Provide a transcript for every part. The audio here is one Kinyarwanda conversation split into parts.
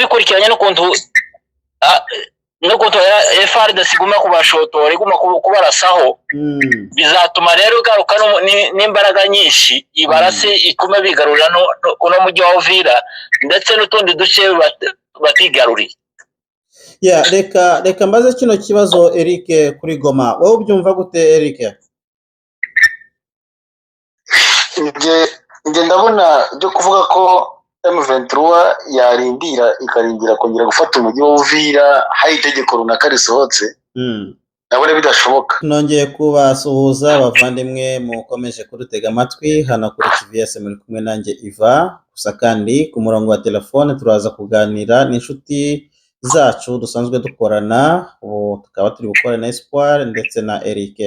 bikurikiranye n'ukuntu FARDC iguma kubashotora iguma kubarasaho bizatuma rero garuka n'imbaraga nyinshi ibarase ikume bigarurira no mujyi wa Uvira ndetse n'utundi duce batigaruriye. Reka mbaze kino kibazo Eric kuri Goma, wowe ubyumva gute Eric? Nge ndabona byo kuvuga ko M23 ikarindira kongera gufata umujyi wa Uvira hari itegeko runaka risohotse, ndabona bidashoboka. Nongeye kubasuhuza abavandimwe mukomeje kudutega amatwi hano kuri TVS, muri kumwe nanjye Iva, gusa kandi ku murongo wa telefone turaza kuganira n'inshuti zacu dusanzwe dukorana, tukaba turi gukora na Espoir ndetse na Eric.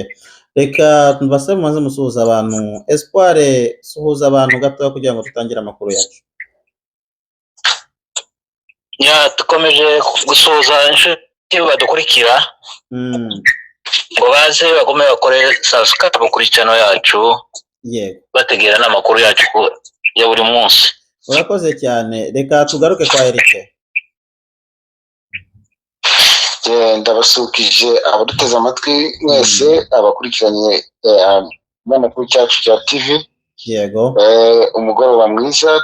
Reka mbasabe mumaze musuhuza abantu. Espoir, suhuza abantu gato kugira ngo tutangire amakuru yacu. Tukomeje gusuhuza inshuti badukurikira ngo baze bakomeye bakore subscribe kuri channel yacu, bategera n'amakuru yacu ya buri munsi. Urakoze cyane. Reka tugaruke kwa Eric. Ndabasukije abaduteze amatwi mwese abakurikiranye amakuru cyacu cya TV. Yego. Umugoroba mwiza,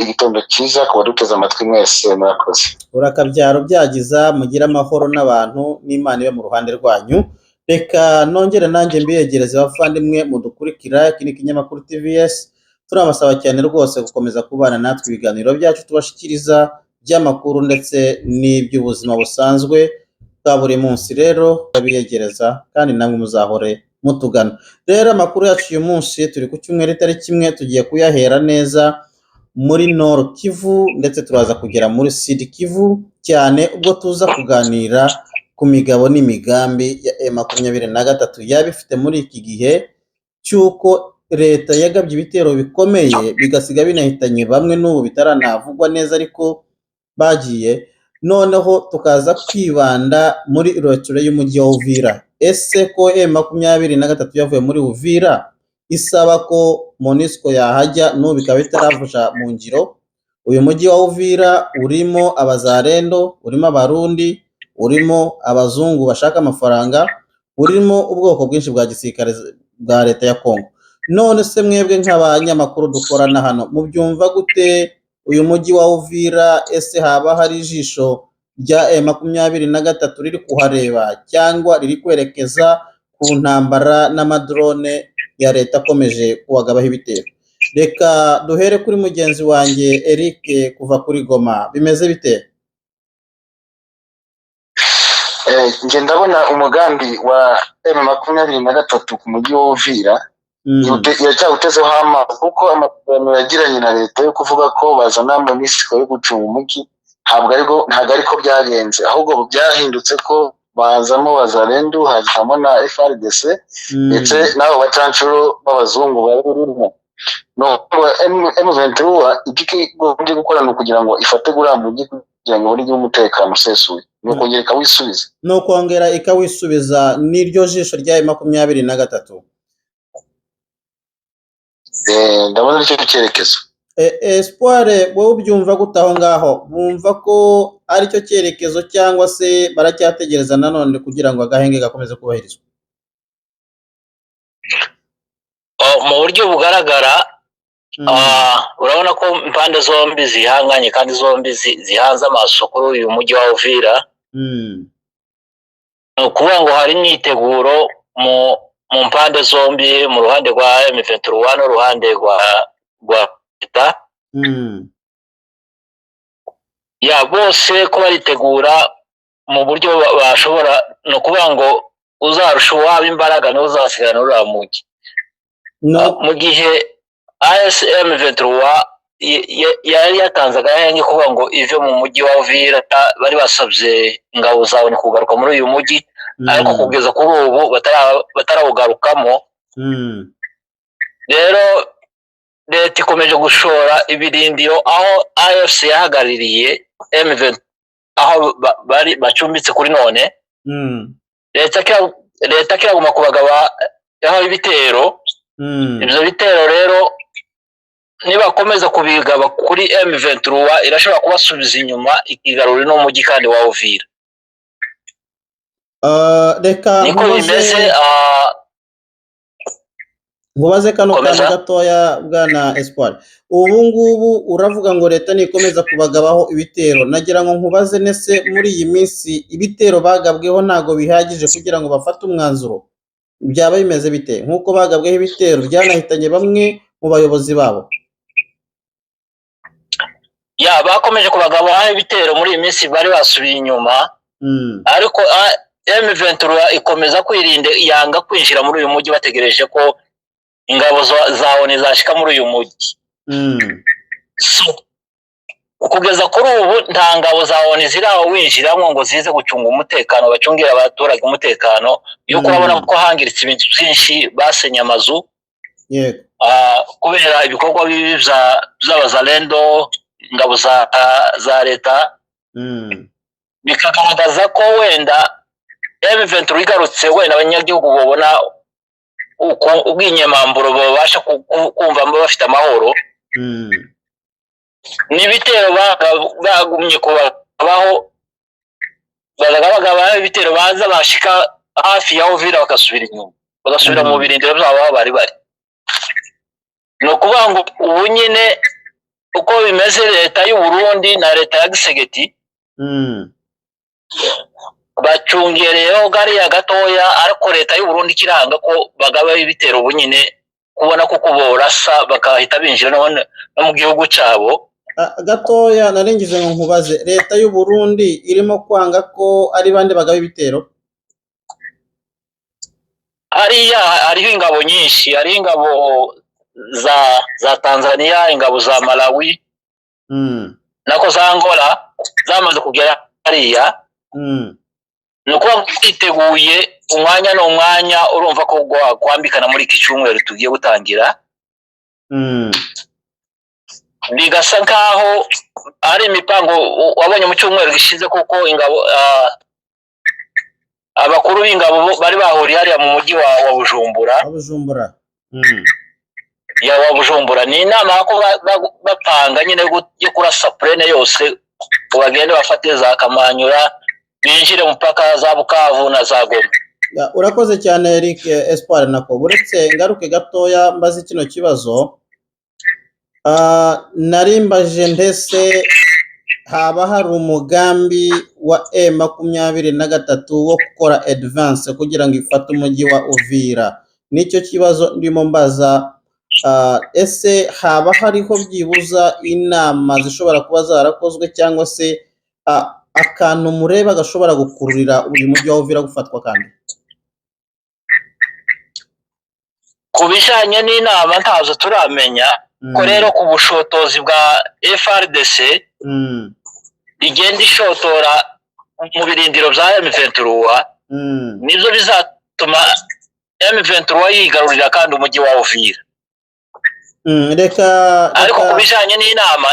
igitondo cyiza ku baduteze amatwi mwese, murakoze. Urakabyaro byagiza, mugira amahoro n'abantu n'Imana ibe mu ruhande rwanyu. Reka nongere nanjye mbiyegereze abavandimwe mudukurikira, iki ni ikinyamakuru TVS. Turabasaba cyane rwose gukomeza kubana natwe ibiganiro byacu tubashikiriza by'amakuru ndetse n'iby'ubuzima busanzwe bwa buri munsi. Rero babiyegereza kandi namwe muzahore mutugana. Rero amakuru yacu uyu munsi turi ku cyumweru itariki 1, tugiye kuyahera neza muri Nord Kivu ndetse turaza kugera muri Sud Kivu cyane, ubwo tuza kuganira ku migabo n'imigambi ya M23 yabifite muri iki gihe cyuko leta yagabye ibitero bikomeye bigasiga binahitanye bamwe n'ubu bitaranavugwa neza ariko bagiye. Noneho tukaza kwibanda muri roture y'umujyi wa Uvira. Ese ko M23 yavuye muri Uvira isaba ko MONUSCO yahajya n'ubu bikaba bitaravusha mu ngiro. Uyu mujyi wa Uvira urimo abazarendo, urimo abarundi, urimo abazungu bashaka amafaranga, urimo ubwoko bwinshi bwa gisirikare bwa leta ya Kongo. None se mwebwe nk'abanyamakuru dukorana hano mubyumva gute uyu mujyi wa Uvira? Ese haba hari ijisho rya M23 riri kuhareba cyangwa riri kwerekeza ku ntambara n'amadrone ya leta akomeje kuwagabaho ibitero? Reka duhere kuri mugenzi wanjye Eric kuva kuri Goma, bimeze bite? Nge ndabona umugambi wa M23 ku mujyi wa Uvira yacyawutezeho amazi, kuko amasezerano yagiranye na leta yo kuvuga ko bazana MONUSCO yo gucunga umujyi ntabwo ariko byagenze, ahubwo byahindutse ko bazamo bazarendo, hazamo na FARDC ndetse n'abo bacancuro b'abazungu barimo. M23 igiye gukora no kugira ngo ifate gura mujyi kugira ngo buri umutekano usesuye, no kongera ikawisubiza. No kongera ikawisubiza n'iryo jisho rya M23. Ndabona icyo cyerekezo. Espoir, wowe ubyumva gutaho ngaho? Bumva ko ari cyo cyerekezo cyangwa se baracyategereza nanone kugira ngo agahenge gakomeze kubahirizwa? Mu buryo bugaragara urabona ko impande zombi zihanganye kandi zombi zihanze amaso kuri uyu mujyi wa Uvira. Ukuvuga ngo hari imyiteguro mu mpande zombi, mu ruhande rwa M23 n'uruhande rwa leta. Bose ko baritegura mu buryo bashobora, no kuvuga ngo uzarusha uwaba imbaraga niwe uzasigana uriya mujyi. Mu gihe M23 yari yatanze agahenge kuvuga ngo ive mu mujyi wa Uvira, bari basabye ingabo zawe kugaruka muri uyu mujyi, ariko kugeza kuri ubu batarawugarukamo. Rero leta ikomeje gushora ibirindiro aho AFC yahagaririye M23, aho bari bacumbitse kuri none. Leta kiraguma kubagaba aho ibitero. Ibyo bitero rero nibakomeza kubigaba kuri M23 irashobora kubasubiza inyuma ikigarura n'umujyi kandi wa Uvira. Reka niko bimeze. Nkubaze kano kantu gatoya bwana Espoir. Ubu ngubu uravuga ngo leta nikomeza kubagabaho ibitero, nagira ngo nkubaze nese muri iyi minsi ibitero bagabweho ntago bihagije kugira ngo bafate umwanzuro, byaba bimeze bite? Nkuko bagabweho ibitero byanahitanye bamwe mu bayobozi babo. Bakomeje kubagabaho ibitero muri iyi minsi, bari basubiye inyuma. Ariko M23 ikomeza kwirinda, yanga kwinjira muri uyu mujyi bategereje ko ingabo za ONU zashika muri uyu mujyi. Kugeza kuri ubu nta ngabo za ONU ziraho winjiramo ngo zize gucunga umutekano, bacungira abaturage umutekano, yuko babona ko hangiritse ibintu byinshi, basenye amazu kubera ibikorwa bibi by'abazalendo, ingabo za leta. Bikagaragaza ko wenda M23 igarutse, wenda abanyagihugu babona ubwinyamamburo babasha kumva bafite amahoro. N'ibitero bagumye kubaho, bagaba ibitero baza bashika hafi ya Uvira bagasubira inyuma, bagasubira mu birindiro byabo aho bari bari. No kuvuga ngo ubu nyine uko bimeze, leta y'u Burundi na leta ya Gisegeti bacungereyeho gariya gatoya, ariko leta y'u Burundi kiranga ko bagaba ibitero ubu nyine, kubona ko kuborasa bakahita binjira no mu gihugu cyabo. Gatoya narengize ngo nkubaze, leta y'u Burundi irimo kwanga ko ari bande bagaba ibitero? Hariho ingabo nyinshi, hariho ingabo za Tanzania, ingabo za Malawi, nako za Angola zamaze kugera hariya. Nuko twiteguye umwanya n'umwanya, urumva ko kwambikana muri iki cyumweru tugiye gutangira. Bigasa nkaho ari imipango wabonye mu cyumweru gishize, kuko ingabo abakuru b'ingabo bari bahuriye hariya mu mujyi wa Bujumbura. Wa Bujumbura ni inama ko bapanga nyine yo kurasa plane yose, bagende bafate za Kamanyura, binjire mupaka za Bukavu na za Goma. Urakoze cyane Eric Espoir. Nako buretse ngaruke gatoya mbaze kino kibazo, narimbaje ndetse haba hari umugambi wa M23 wo gukora advance kugira ngo ifate umujyi wa Uvira. Nicyo kibazo ndimo mbaza. Ese haba hariho byibuza inama zishobora kuba zarakozwe, cyangwa se akantu mureba gashobora gukururira uyu mujyi wa Uvira gufatwa? Kandi kubijanye n'inama ntazo turamenya, ko rero ku bushotozi bwa FRDC igenda ishotora mu birindiro bya M23, nibyo bizatuma M23 yigarurira kandi umujyi wa Uvira. Ariko kubijanye n'inama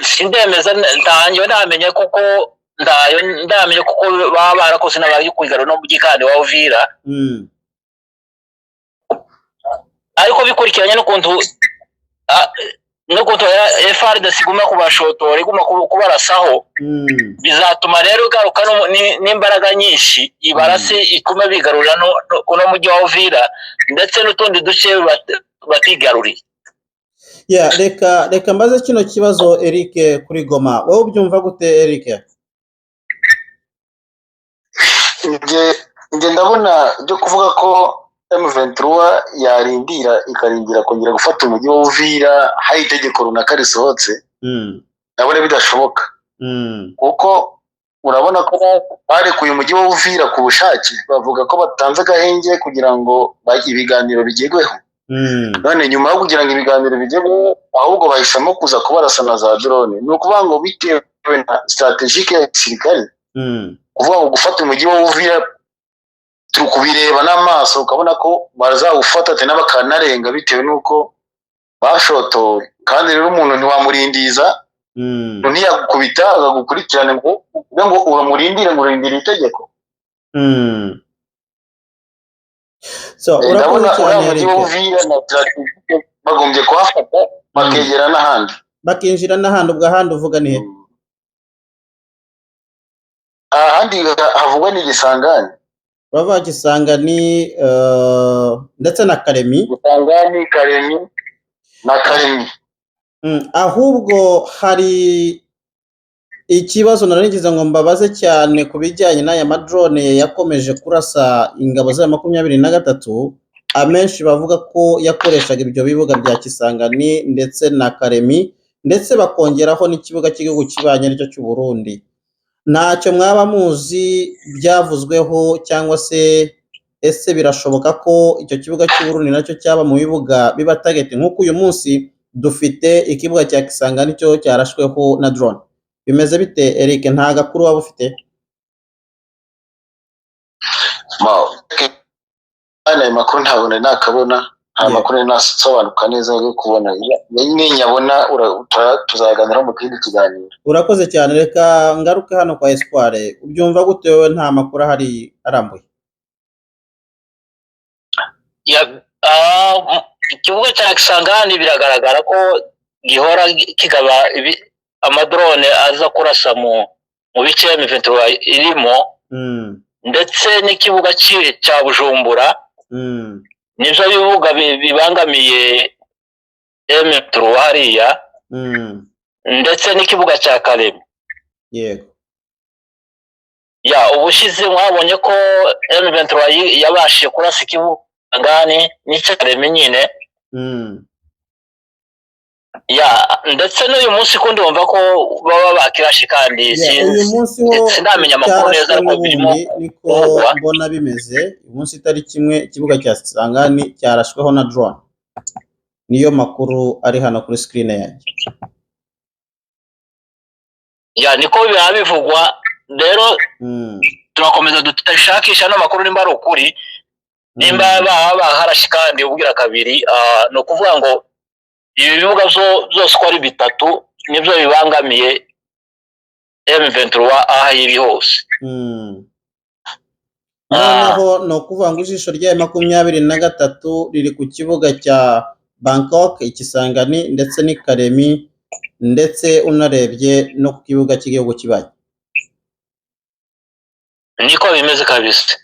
sindemeza, ndamenye kuko ndamenye kuko baba barakoze n'abari kwigarura no mujyi kandi wa Uvira. Ariko bikurikiranye n'ukuntu FRDC iguma kubashotora, iguma kubarasaho, bizatuma rero garuka n'imbaraga nyinshi, ibarase ikume bigarurira no mujyi wa Uvira ndetse n'utundi duce batigaruriye. Reka mbaze kino kibazo Eric kuri Goma. Wowe ubyumva gute Eric? Nge ndabona byo kuvuga ko M23 yarindira ikarindira kongera gufata umujyi wa Uvira hari itegeko runaka risohotse, ndabona bidashoboka. Kuko urabona ko barekuye umujyi wa Uvira ku bushake, bavuga ko batanze agahenge kugira ngo ibiganiro bigerweho. None nyuma yo kugira ngo ibiganiro bigerweho, ahubwo bahisemo kuza kubarasana za drone. Ni ukuvuga ngo bitewe na strategique ya gisirikare, kuvuga ngo gufata umujyi wa Uvira turi kubireba n'amaso, ukabona ko bazawufata ate n'abakanarenga bitewe n'uko bashotowe. Kandi rero umuntu ntiwamurindiza, ntiyagukubita agagukurikirane ngo uramurindire ngo urindire itegeko. So urakoze cyane Eric. Uvira na strategique bagombye kuhafata bakegera n'ahandi, bakinjira n'ahandi. ubwo ahandi uvuga ni he? ahandi havugwa ni Gisangani, bavuga Kisangani ndetse na Karemi. Gisangani, Karemi na Karemi. Ahubwo hari ikibazo narangiza ngo mbabaze cyane ku bijyanye n'aya madrone yakomeje kurasa ingabo za 23, amenshi bavuga ko yakoreshaga ibyo bibuga bya Kisangani ndetse na Karemi, ndetse bakongeraho n'ikibuga cy'igihugu kibanye aricyo cy'u Burundi. Ntacyo mwaba muzi byavuzweho, cyangwa se ese birashoboka ko icyo kibuga cy'u Burundi nacyo cyaba mu bibuga biba target, nk'uko uyu munsi dufite ikibuga cya Kisangani cyo cyarashweho na drone? Bimeze bite Eric, nta gakuru waba ufite? Ayo makuru ntabona nakabona, nta makuru nasobanuka neza yo kubona. Ninyabona tuzaganira mu kindi kiganiro. Urakoze cyane, reka ngaruke hano kwa Espoir. Ubyumva gute wowe, nta makuru ahari arambuye? Ikibuga cya Kisangani biragaragara ko gihora kigaba amadrone aza kurasa mu bice M23 irimo, ndetse n'ikibuga cya Bujumbura, nivyo bibuga bibangamiye M23 hariya, ndetse n'ikibuga cya Karemi. Yego. Ubushize mwabonye ko M23 yabashije kurasa ikibuga Kisangani n'icya Karemi nyine. Ndetse n'uyu munsi ko ndumva ko baba bakirashe, kandi sinamenya amakuru neza ariko birimo niko mbona bimeze. Uyu munsi itariki 1 ikibuga cya Kisangani cyarashweho na drone, niyo makuru ari hano kuri screen yanjye. Niko biba bivugwa. Rero turakomeza dutashakisha n'amakuru nimba ari ukuri, nimba baba baharashe kandi ubwira kabiri. No kuvuga ngo ibi bibuga byose ko ari bitatu nibyo bibangamiye M23 aho iri hose. Noneho no kuvuga ngo ijisho rya 23 riri ku kibuga cya Bangkok, Kisangani ndetse ni Karemi, ndetse unarebye no ku kibuga cy'igihugu kibanye. Niko bimeze kabisa.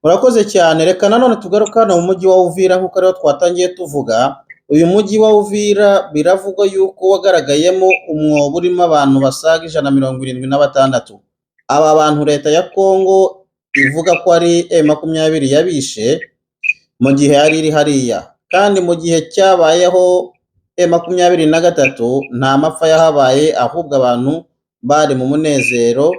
Urakoze cyane. Reka nanone tugaruka hano mu mujyi wa Uvira, nk'uko rero twatangiye tuvuga. Uyu mujyi wa Uvira biravugwa yuko wagaragayemo umwobo urimo abantu basaga 176. Aba bantu leta ya Kongo ivuga ko ari M23 yabishe mu gihe yari iri hariya, kandi mu gihe cyabayeho M23 nta mapfa yahabaye, ahubwo abantu bari mu munezero.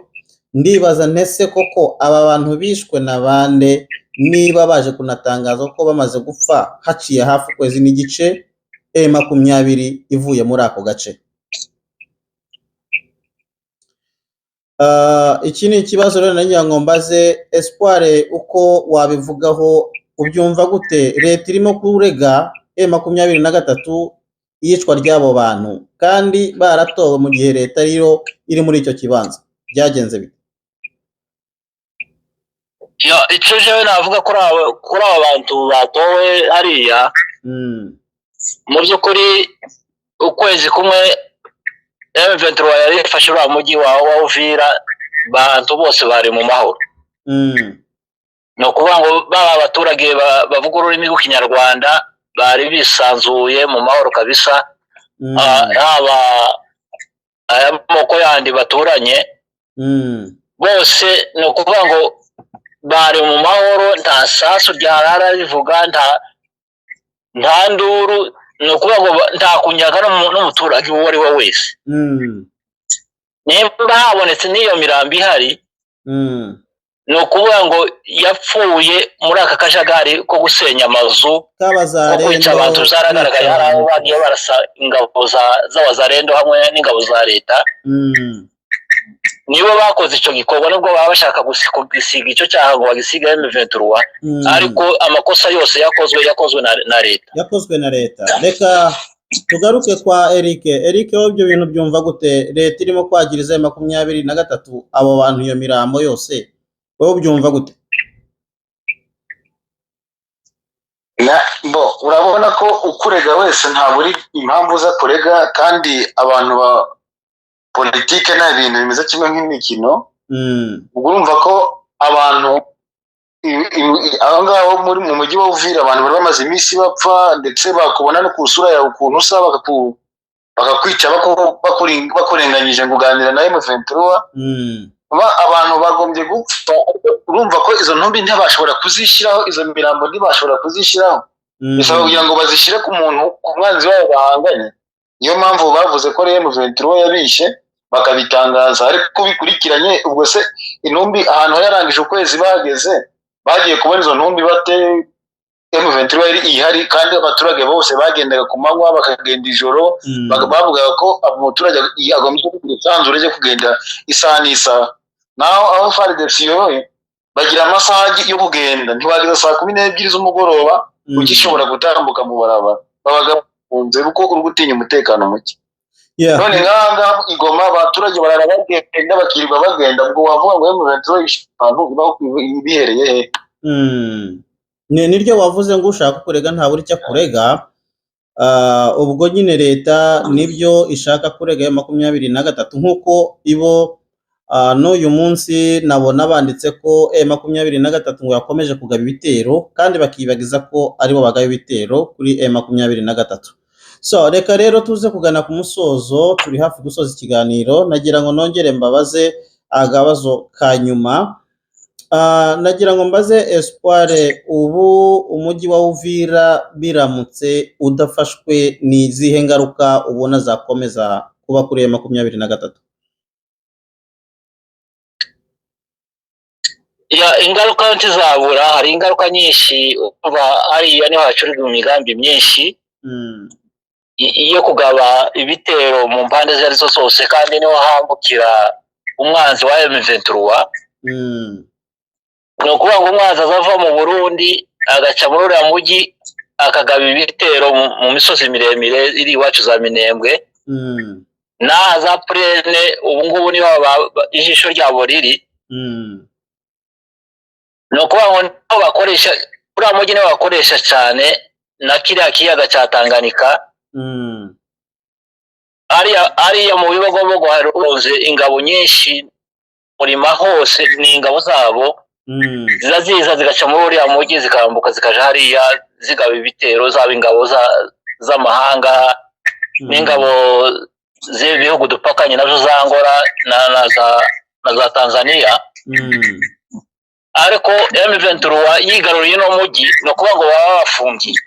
Ndibaza ntese koko aba bantu bishwe na bande, niba baje kunatangaza ko bamaze gupfa haciye hafi kwezi n'igice M23 ivuye muri ako gace. Iki ni ikibazo rero nanjye ngo mbaze Espoir, uko wabivugaho, ubyumva gute? Leta irimo kurega M23 iyicwa ry'abo bantu, kandi baratowe mu gihe leta rero iri muri icyo kibanza. Byagenze bite? Icyo jewe navuga kuri aba bantu batowe hariya, mu by'ukuri ukwezi kumwe M23 yari ifashe uriya mujyi wa Uvira, bantu bose bari mu mahoro. No kuvuga ngo baba abaturage bavuga ururimi rw'ikinyarwanda bari bisanzuye mu mahoro kabisa. Haba aya moko yandi baturanye bose, no kuvuga ngo bari mu mahoro, nta sasu ryarara rivuga, nta nduru, no kuvuga ngo nta kunyaga n'umuturage uwo ari we wese. Nimba habonetse n'iyo mirambi ihari, ni ukuvuga ngo yapfuye muri aka kajagari ko gusenya amazu, ko kwica abantu. Zaragaragaye hari aho bagiye barasa ingabo z'abazarendo hamwe n'ingabo za leta. Nibo bakoze icyo gikorwa, nubwo baba bashaka gisiga icyo cyaha ngo bagisiga M23, ariko amakosa yose yakozwe na leta. Reka tugaruke kwa Eric. Eric, wowe ibyo bintu byumva gute? Leta irimo kwagiriza M23 abo bantu iyo mirambo yose, wowe byumva gute? urabona ko ukurega wese ntabwo uri impamvu za kurega, kandi abantu ba politike nta bintu bimeze kimwe nk'imikino. Urumva ko abantu aho ngaho mu mujyi wa Uvira abantu bari bamaze iminsi bapfa, ndetse bakubona no ku sura yawe ukuntu usa, bakakwica bakurenganyije ngo uganira na M23. Abantu bagombye gupfa. Urumva ko izo ntumbi ntibashobora kuzishyiraho, izo mirambo ntibashobora kuzishyiraho, bisaba kugira ngo bazishyire ku muntu, ku mwanzi wabo bahanganye. Niyo mpamvu bavuze ko M23 yabishe bakabitangaza, ariko bikurikiranye ubwo se intumbi ahantu yarangije ukwezi bageze bagiye kubona izo ntumbi bate? M23 yari ihari, kandi abaturage bose bagendaga ku manywa bakagenda ijoro. Bavugaga ko umuturage agombye kugira isanzure ryo kugenda isaha n'isaha. Naho aho FARDC bagira amasaha yo kugenda, ntibageza saa 12 z'umugoroba ukishobora gutambuka mu barabara, babaga bafunze kuko uri gutinya umutekano muke. None ngaha Igoma abaturage barara bagenda bakirirwa bagenda, ubwo wavuga ngo M23 abantu bihereye he? Niryo wavuze ngo ushaka kurega nta buri cyo kurega. Ubwo nyine leta nibyo ishaka kurega ya 23 nkuko ibo n'uyu munsi nabona banditse ko M23 ngo yakomeje kugaba ibitero, kandi bakibagiza ko aribo bagaba ibitero kuri M23. So reka rero tuze kugana ku musozo, turi hafi gusoza ikiganiro. Nagira ngo nongere mbabaze agabazo ka nyuma. Nagira ngo mbaze Espoir, ubu umujyi wa Uvira biramutse udafashwe ni izihe ngaruka ubona zakomeza kuba kuri M23? Ingaruka ntizabura, hari ingaruka nyinshi. Hariya niho hacurirwa imigambi myinshi iyo kugaba ibitero mu mpande izo arizo zose, kandi niho hambukira umwanzi wa M23. Ni ukuvuga ngo umwanzi azava mu Burundi agaca muri uriya mujyi akagaba ibitero mu misozi miremire iri iwacu za Minembwe n'aha za Plene. Ubu ngubu niho ijisho ryabo riri. Ni ukuvuga ngo niho bakoresha uriya mujyi, niho bakoresha cyane na kiriya kiyaga cya Tanganyika. Ariya mu bibogobogo haruze ingabo nyinshi, murima hose ni ingabo zabo ziza zigaca muri uriya mujyi zikambuka zikaja hariya zigaba ibitero, zaba ingabo z'amahanga n'ingabo z'ibihugu dupakanye nazo za Angola na za Tanzania. Ariko M23 yigaruriye no mujyi, no kuba ngo baba bafungiye.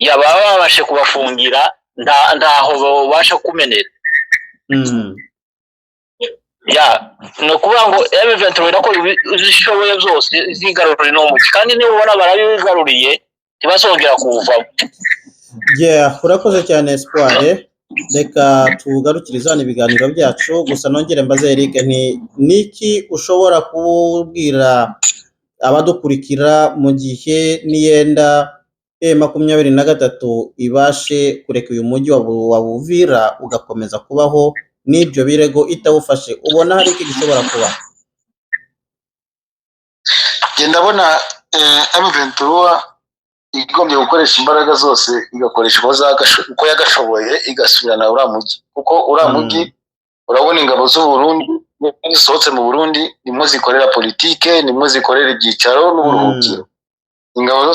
Baba babashe kubafungira, ntaho babasha kumenera. No kuba ngo M23 nako zishoboye byose zigaruriye no mujyi, kandi niba ubona barabigaruriye ntibazongera kuwuvamo. Urakoze cyane Espoir. Reka tugarukiriza ibiganiro byacu, gusa nongere mbaze Eric, niki ushobora kubwira abadukurikira mu gihe niyenda M23 ibashe kureka uyu mujyi wa Uvira ugakomeza kubaho n'ibyo birego itawufashe? Ubona hari iki gishobora kuba? Ndabona M23 igombye gukoresha imbaraga zose, igakoresha uko yagashoboye, igasubirana uriya mujyi, kuko uriya mujyi urabona ingabo z'u Burundi zisohotse mu Burundi nimwe zikorera politike, nimwe zikorera ibyicaro n'uburuhukiro. Ingabo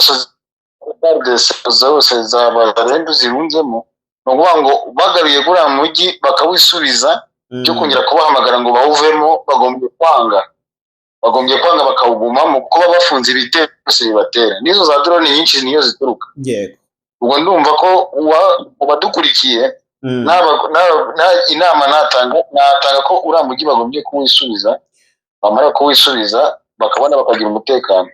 zose z'abarendu zirunzemo, ni ukuvuga ngo bagaruye kuri uriya mujyi bakawisubiza, cyo kongera kubahamagara ngo bawuvemo bagombye kwanga bakawugumamo, kuko baba bafunze ibitero byose bibatera. N'izo za drone nyinshi niyo zituruka. Ubwo ndumva ko ubadukurikiye inama natanga ko uriya mujyi bagombye kuwisubiza, bamara kuwisubiza bakabona bakagira umutekano.